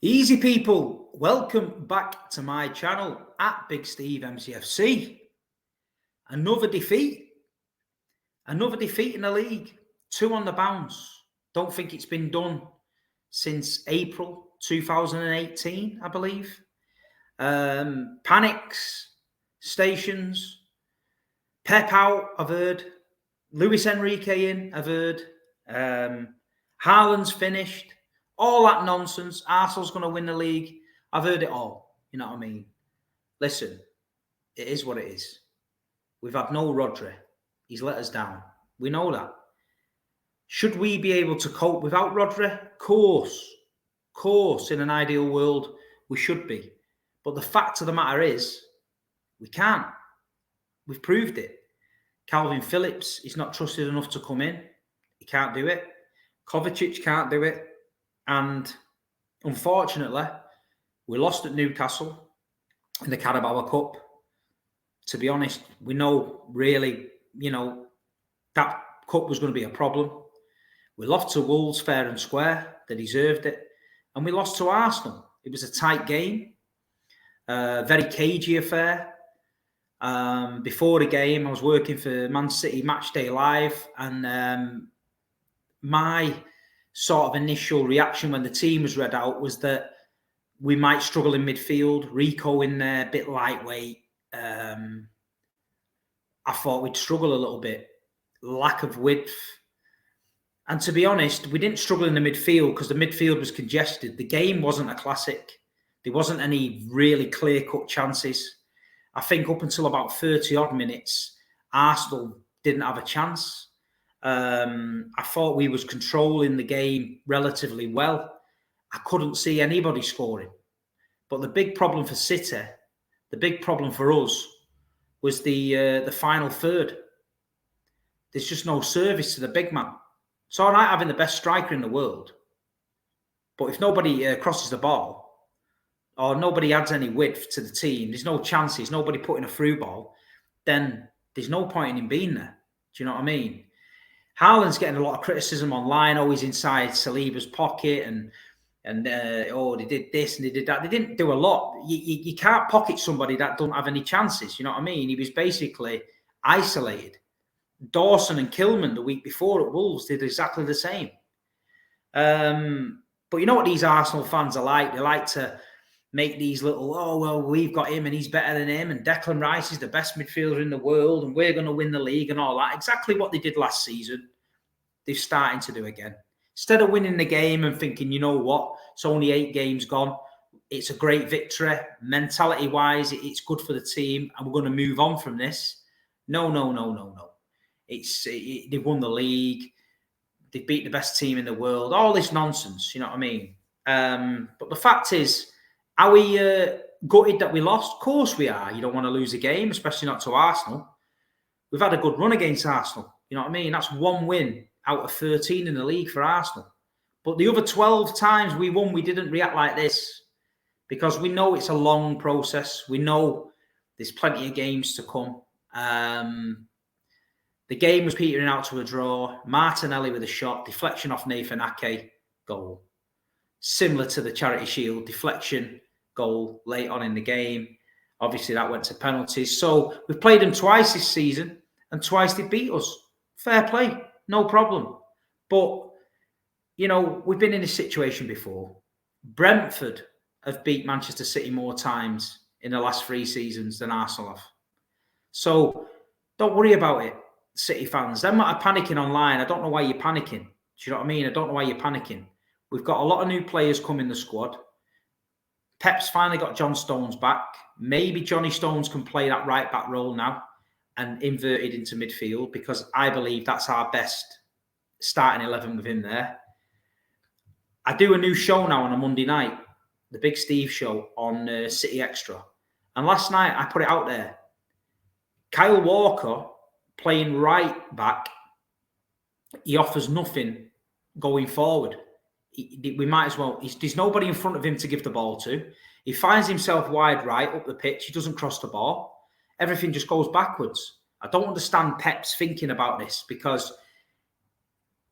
Easy people, welcome back to my channel at Big Steve Mcfc. Another defeat in the league, 2 on the bounce. Don't think it's been done since April 2018, I believe. Panics, stations, Pep out, I've heard. Luis Enrique in, I've heard. Haaland's finished. All that nonsense. Arsenal's going to win the league. I've heard it all. You know what I mean? Listen, it is what it is. We've had no Rodri. He's let us down. We know that. Should we be able to cope without Rodri? Course, in an ideal world, we should be. But the fact of the matter is, we can't. We've proved it. Calvin Phillips is not trusted enough to come in. He can't do it. Kovacic can't do it. And unfortunately, we lost at Newcastle in the Carabao Cup. To be honest, we know really, that cup was going to be a problem. We lost to Wolves fair and square. They deserved it. And we lost to Arsenal. It was a tight game. Very cagey affair. Before the game, I was working for Man City Matchday Live. And my sort of initial reaction when the team was read out was that we might struggle in midfield. Rico in there, a bit lightweight. I thought we'd struggle a little bit. Lack of width. And to be honest, we didn't struggle in the midfield because the midfield was congested. The game wasn't a classic. There wasn't any really clear-cut chances. I think up until about 30-odd minutes, Arsenal didn't have a chance. I thought we was controlling the game relatively well. I couldn't see anybody scoring. But the big problem for City, the big problem for us, was the final third. There's just no service to the big man. It's all right having the best striker in the world, but if nobody crosses the ball or nobody adds any width to the team, there's no chances, nobody putting a through ball, then there's no point in him being there. Do you know what I mean? Haaland's getting a lot of criticism online, always inside Saliba's pocket and they did this and they did that. They didn't do a lot. You can't pocket somebody that don't have any chances. You know what I mean? He was basically isolated. Dawson and Kilman the week before at Wolves did exactly the same. But you know what these Arsenal fans are like? They like to make these little, we've got him and he's better than him and Declan Rice is the best midfielder in the world and we're going to win the league and all that. Exactly what they did last season, they're starting to do again. Instead of winning the game and thinking, you know what, it's only 8 games gone. It's a great victory. Mentality-wise, it's good for the team and we're going to move on from this. No. They've won the league. They beat the best team in the world. All this nonsense, you know what I mean? But the fact is, are we gutted that we lost? Of course we are. You don't want to lose a game, especially not to Arsenal. We've had a good run against Arsenal. You know what I mean? That's 1 win out of 13 in the league for Arsenal. But the other 12 times we won, we didn't react like this because we know it's a long process. We know there's plenty of games to come. The game was petering out to a draw. Martinelli with a shot, deflection off Nathan Ake, goal. Similar to the Charity Shield, deflection, goal late on in the game. Obviously, that went to penalties. So we've played them twice this season and twice they beat us. Fair play, no problem. But, we've been in this situation before. Brentford have beat Manchester City more times in the last 3 seasons than Arsenal have. So don't worry about it. City fans, them that are panicking online, I don't know why you're panicking. Do you know what I mean? I don't know why you're panicking. We've got a lot of new players coming in the squad. Pep's finally got John Stones back. Maybe Johnny Stones can play that right back role now and inverted into midfield because I believe that's our best starting 11 with him there. I do a new show now on a Monday night, the Big Steve show on City Extra. And last night I put it out there. Kyle Walker playing right back, he offers nothing going forward. We might as well. There's nobody in front of him to give the ball to. He finds himself wide right up the pitch. He doesn't cross the ball. Everything just goes backwards. I don't understand Pep's thinking about this because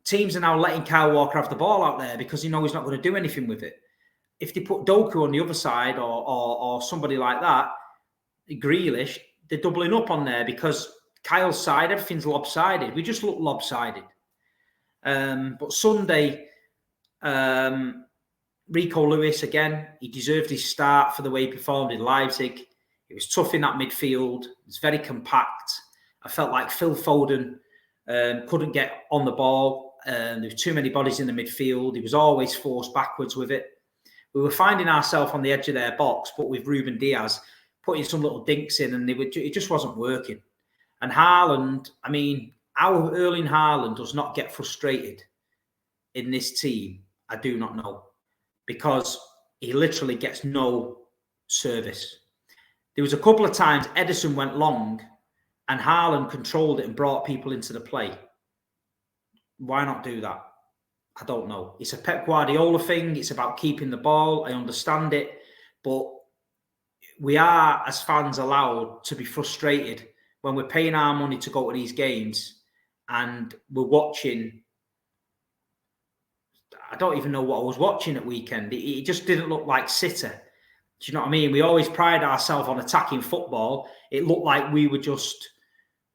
teams are now letting Kyle Walker have the ball out there because he's not going to do anything with it. if they put Doku on the other side or somebody like that, Grealish, they're doubling up on there because Kyle's side, everything's lopsided. We just look lopsided. But Sunday, Rico Lewis, again, he deserved his start for the way he performed in Leipzig. It was tough in that midfield. It was very compact. I felt like Phil Foden couldn't get on the ball. There were too many bodies in the midfield. He was always forced backwards with it. We were finding ourselves on the edge of their box, but with Ruben Diaz putting some little dinks in, and it just wasn't working. And Haaland, I mean, how Erling Haaland does not get frustrated in this team, I do not know. Because he literally gets no service. There was a couple of times Ederson went long and Haaland controlled it and brought people into the play. Why not do that? I don't know. It's a Pep Guardiola thing. It's about keeping the ball. I understand it. But we are, as fans, allowed to be frustrated when we're paying our money to go to these games and we're watching. I don't even know what I was watching at weekend. It just didn't look like City. Do you know what I mean? We always pride ourselves on attacking football. It looked like we were just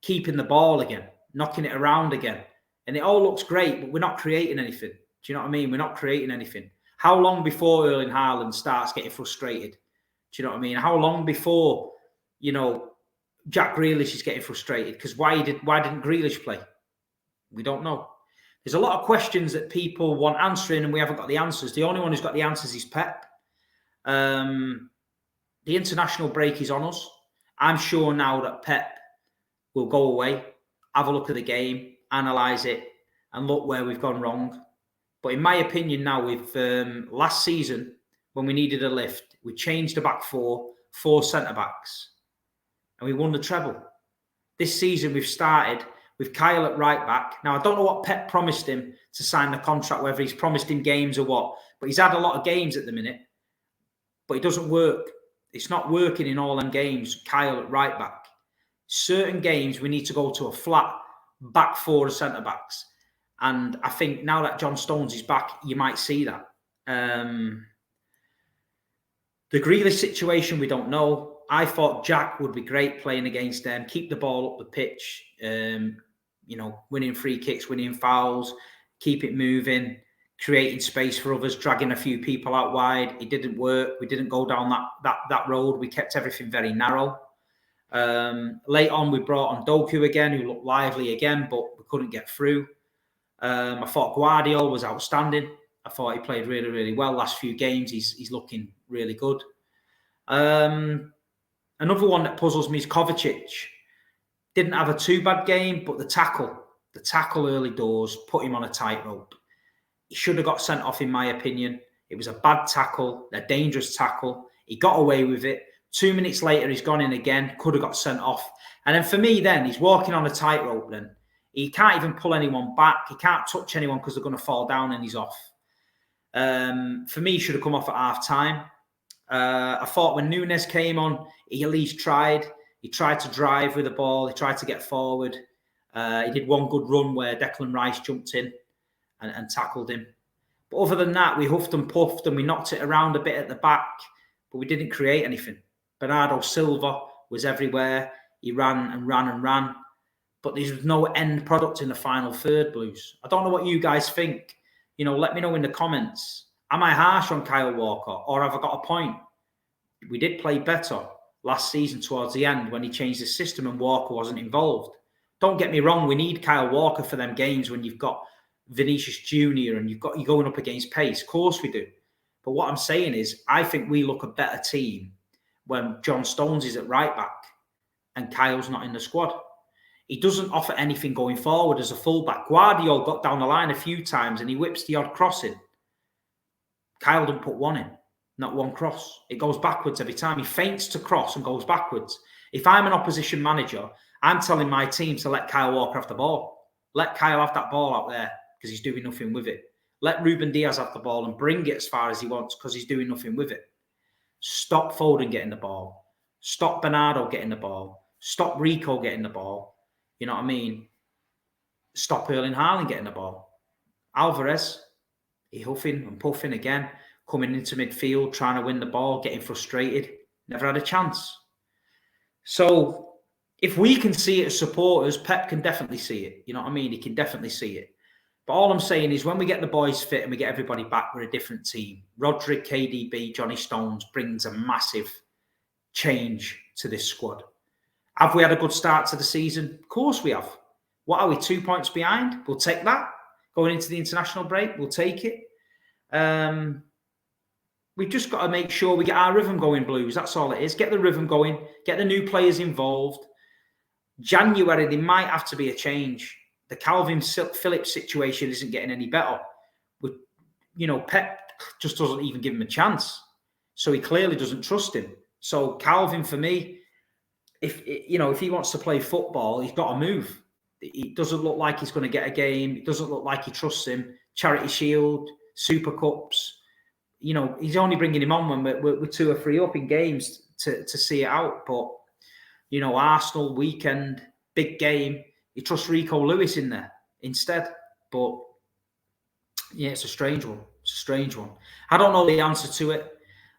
keeping the ball again, knocking it around again. And it all looks great, but we're not creating anything. Do you know what I mean? We're not creating anything. How long before Erling Haaland starts getting frustrated? Do you know what I mean? How long before, Jack Grealish is getting frustrated? Because why didn't Grealish play? We don't know. There's a lot of questions that people want answering and we haven't got the answers. The only one who's got the answers is Pep. The international break is on us. I'm sure now that Pep will go away, have a look at the game, analyse it, and look where we've gone wrong. But in my opinion now, with last season, when we needed a lift, we changed the back four centre-backs, and we won the treble. This season, we've started with Kyle at right back. Now, I don't know what Pep promised him to sign the contract, whether he's promised him games or what, but he's had a lot of games at the minute, but it doesn't work. It's not working in all them games, Kyle at right back. Certain games, we need to go to a flat back four of centre-backs. And I think now that John Stones is back, you might see that. The Grealish situation, we don't know. I thought Jack would be great playing against them, keep the ball up the pitch, winning free kicks, winning fouls, keep it moving, creating space for others, dragging a few people out wide. It didn't work. We didn't go down that road. We kept everything very narrow. Late on, we brought on Doku again, who looked lively again, but we couldn't get through. I thought Guardiola was outstanding. I thought he played really, really well. Last few games, he's looking really good. Another one that puzzles me is Kovacic. Didn't have a too bad game, but the tackle early doors put him on a tightrope. He should have got sent off, in my opinion. It was a bad tackle, a dangerous tackle. He got away with it. 2 minutes later, he's gone in again, could have got sent off. And then for me, he's walking on a tightrope then. He can't even pull anyone back. He can't touch anyone because they're going to fall down and he's off. For me, he should have come off at half-time. I thought when Nunes came on, he at least tried. He tried to drive with the ball. He tried to get forward. He did one good run where Declan Rice jumped in and tackled him. But other than that, we huffed and puffed and we knocked it around a bit at the back, but we didn't create anything. Bernardo Silva was everywhere. He ran and ran and ran. But there was no end product in the final third, Blues. I don't know what you guys think. Let me know in the comments. Am I harsh on Kyle Walker or have I got a point? We did play better last season towards the end when he changed the system and Walker wasn't involved. Don't get me wrong, we need Kyle Walker for them games when you've got Vinicius Jr. and you're going up against pace. Of course we do. But what I'm saying is I think we look a better team when John Stones is at right back and Kyle's not in the squad. He doesn't offer anything going forward as a fullback. Guardiola got down the line a few times and he whips the odd crossing. Kyle didn't put one in, not one cross. It goes backwards every time. He feints to cross and goes backwards. If I'm an opposition manager, I'm telling my team to let Kyle Walker have the ball. Let Kyle have that ball out there because he's doing nothing with it. Let Ruben Diaz have the ball and bring it as far as he wants because he's doing nothing with it. Stop Foden getting the ball. Stop Bernardo getting the ball. Stop Rico getting the ball. You know what I mean? Stop Erling Haaland getting the ball. Alvarez, he huffing and puffing again. coming into midfield, trying to win the ball, getting frustrated. Never had a chance. So if we can see it as supporters, Pep can definitely see it. You know what I mean? He can definitely see it. But all I'm saying is when we get the boys fit and we get everybody back, we're a different team. Roderick, KDB, Johnny Stones brings a massive change to this squad. Have we had a good start to the season? Of course we have. What are we, 2 points behind? We'll take that. Going into the international break, we'll take it. We've just got to make sure we get our rhythm going, Blues. That's all it is. Get the rhythm going. Get the new players involved. January, there might have to be a change. The Calvin Phillips situation isn't getting any better. Pep just doesn't even give him a chance. So he clearly doesn't trust him. So Calvin, for me, if he wants to play football, he's got to move. It doesn't look like he's going to get a game. It doesn't look like he trusts him. Charity Shield, Super Cups. He's only bringing him on when we're 2 or 3 up in games to see it out. But, Arsenal, weekend, big game. He trusts Rico Lewis in there instead. But, yeah, it's a strange one. It's a strange one. I don't know the answer to it.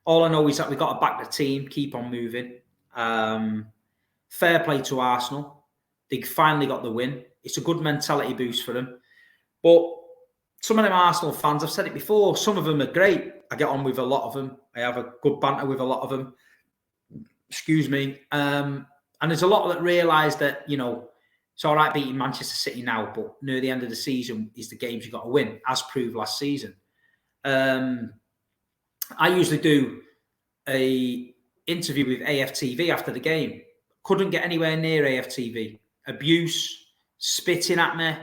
All I know is that we've got to back the team, keep on moving. Fair play to Arsenal. They finally got the win. It's a good mentality boost for them. But some of them Arsenal fans, I've said it before, some of them are great. I get on with a lot of them. I have a good banter with a lot of them. Excuse me. And there's a lot that realise that, it's all right beating Manchester City now, but near the end of the season is the games you've got to win, as proved last season. I usually do a interview with AFTV after the game. Couldn't get anywhere near AFTV. Abuse, spitting at me,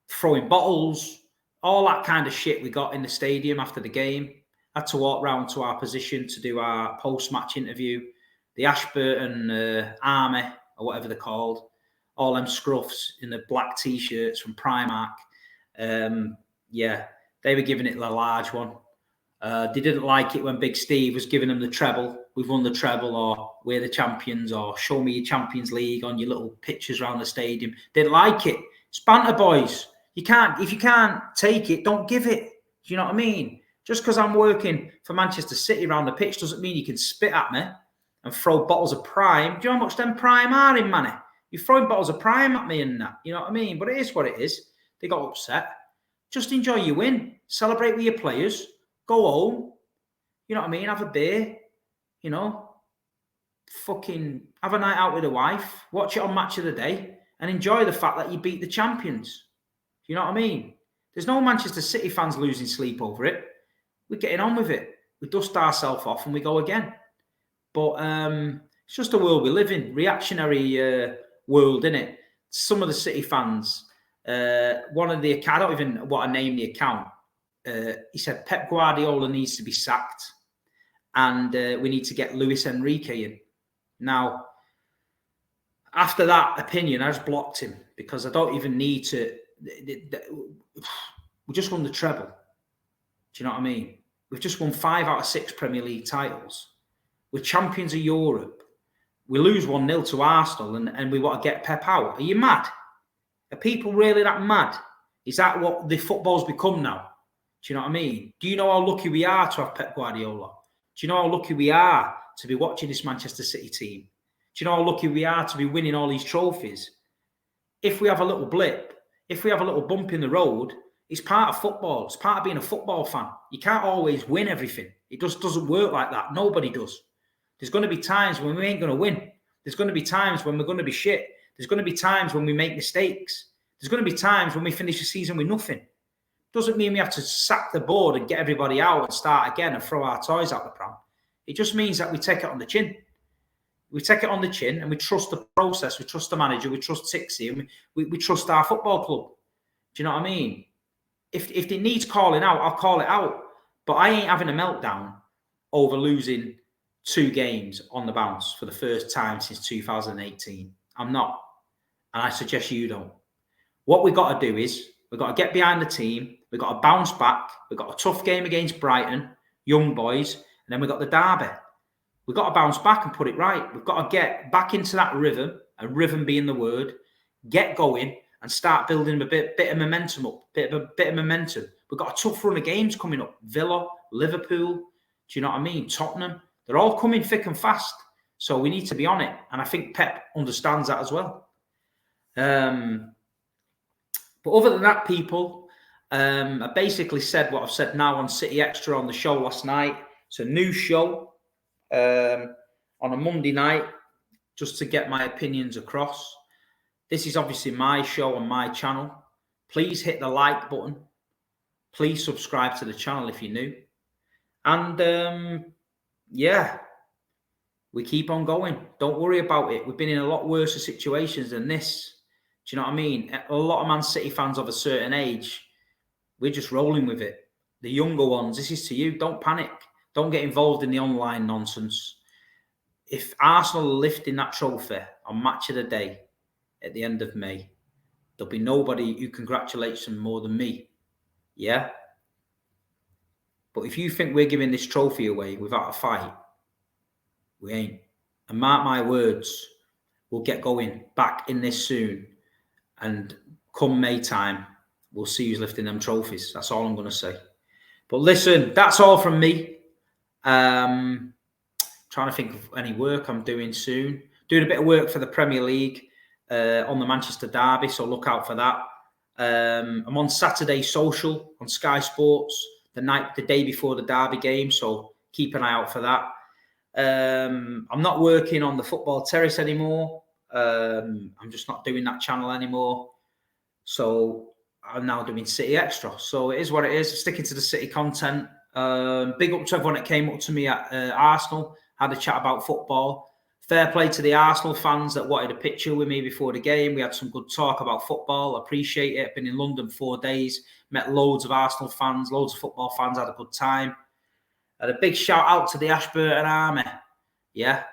throwing bottles, all that kind of shit we got in the stadium after the game. I had to walk round to our position to do our post-match interview. The Ashburton Army, or whatever they're called, all them scruffs in the black T-shirts from Primark. They were giving it the large one. They didn't like it when Big Steve was giving them the treble. We've won the treble, or we're the champions, or show me your Champions League on your little pictures around the stadium. Didn't like it. It's banter, boys. If you can't take it, don't give it. Do you know what I mean? Just because I'm working for Manchester City around the pitch doesn't mean you can spit at me and throw bottles of Prime. Do you know how much them Prime are in money? You're throwing bottles of Prime at me and that. You know what I mean? But it is what it is. They got upset. Just enjoy your win. Celebrate with your players. Go home. You know what I mean? Have a beer. Fucking have a night out with a wife. Watch it on Match of the Day. And enjoy the fact that you beat the champions. You know what I mean? There's no Manchester City fans losing sleep over it. We're getting on with it. We dust ourselves off and we go again. But it's just the world we live in. Reactionary world, innit? Some of the City fans, one of the account, I don't even want to name the account. He said Pep Guardiola needs to be sacked and we need to get Luis Enrique in. Now, after that opinion, I just blocked him because I don't even need to. We just won the treble. Do you know what I mean? We've just won 5 out of 6 Premier League titles. We're champions of Europe. We lose 1-0 to Arsenal and we want to get Pep out. Are you mad? Are people really that mad? Is that what the football's become now? Do you know what I mean? Do you know how lucky we are to have Pep Guardiola? Do you know how lucky we are to be watching this Manchester City team? Do you know how lucky we are to be winning all these trophies? If we have a little blip, if we have a little bump in the road, it's part of football. It's part of being a football fan. You can't always win everything. It just doesn't work like that. Nobody does. There's going to be times when we ain't going to win. There's going to be times when we're going to be shit. There's going to be times when we make mistakes. There's going to be times when we finish the season with nothing. Doesn't mean we have to sack the board and get everybody out and start again and throw our toys out the pram. It just means that we take it on the chin. We take it on the chin and we trust the process. We trust the manager. We trust Tixie. And we trust our football club. Do you know what I mean? If it needs calling out, I'll call it out. But I ain't having a meltdown over losing 2 games on the bounce for the first time since 2018. I'm not. And I suggest you don't. What we've got to do is we've got to get behind the team. We've got to bounce back. We've got a tough game against Brighton, young boys. And then we've got the derby. We've got to bounce back and put it right. We've got to get back into that rhythm, and rhythm being the word, get going and start building a bit of momentum up, bit of momentum. We've got a tough run of games coming up. Villa, Liverpool, do you know what I mean? Tottenham, they're all coming thick and fast. So we need to be on it. And I think Pep understands that as well. But other than that, people, I basically said what I've said now on City Extra on the show last night. It's a new show on a Monday night, just to get my opinions across. This is obviously my show on my channel. Please hit the like button. Please subscribe to the channel if you're new. And yeah, we keep on going. Don't worry about it. We've been in a lot worse situations than this. Do you know what I mean? A lot of Man City fans of a certain age, we're just rolling with it. The younger ones, this is to you. Don't panic. Don't get involved in the online nonsense. If Arsenal are lifting that trophy on Match of the Day at the end of May, there'll be nobody who congratulates them more than me. Yeah? But if you think we're giving this trophy away without a fight, we ain't. And mark my words, we'll get going back in this soon. And come May time, we'll see who's lifting them trophies. That's all I'm going to say. But listen, that's all from me. Trying to think of any work I'm doing soon. Doing a bit of work for the Premier League on the Manchester Derby, so look out for that. I'm on Saturday Social on Sky Sports, the day before the Derby game, so keep an eye out for that. I'm not working on the Football Terrace anymore. I'm just not doing that channel anymore. So I'm now doing City Extra. So it is what it is. Sticking to the City content. Big up to everyone that came up to me at Arsenal, had a chat about football. Fair play to the Arsenal fans that wanted a picture with me before the game. We had some good talk about football. Appreciate it. Been in London 4 days. Met loads of Arsenal fans, loads of football fans. Had a good time. Had a big shout out to the Ashburton Army. Yeah.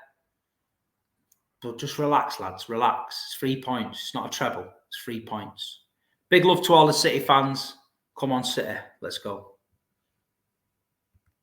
But just relax, lads. Relax. It's 3 points. It's not a treble. It's 3 points. Big love to all the City fans. Come on, City. Let's go.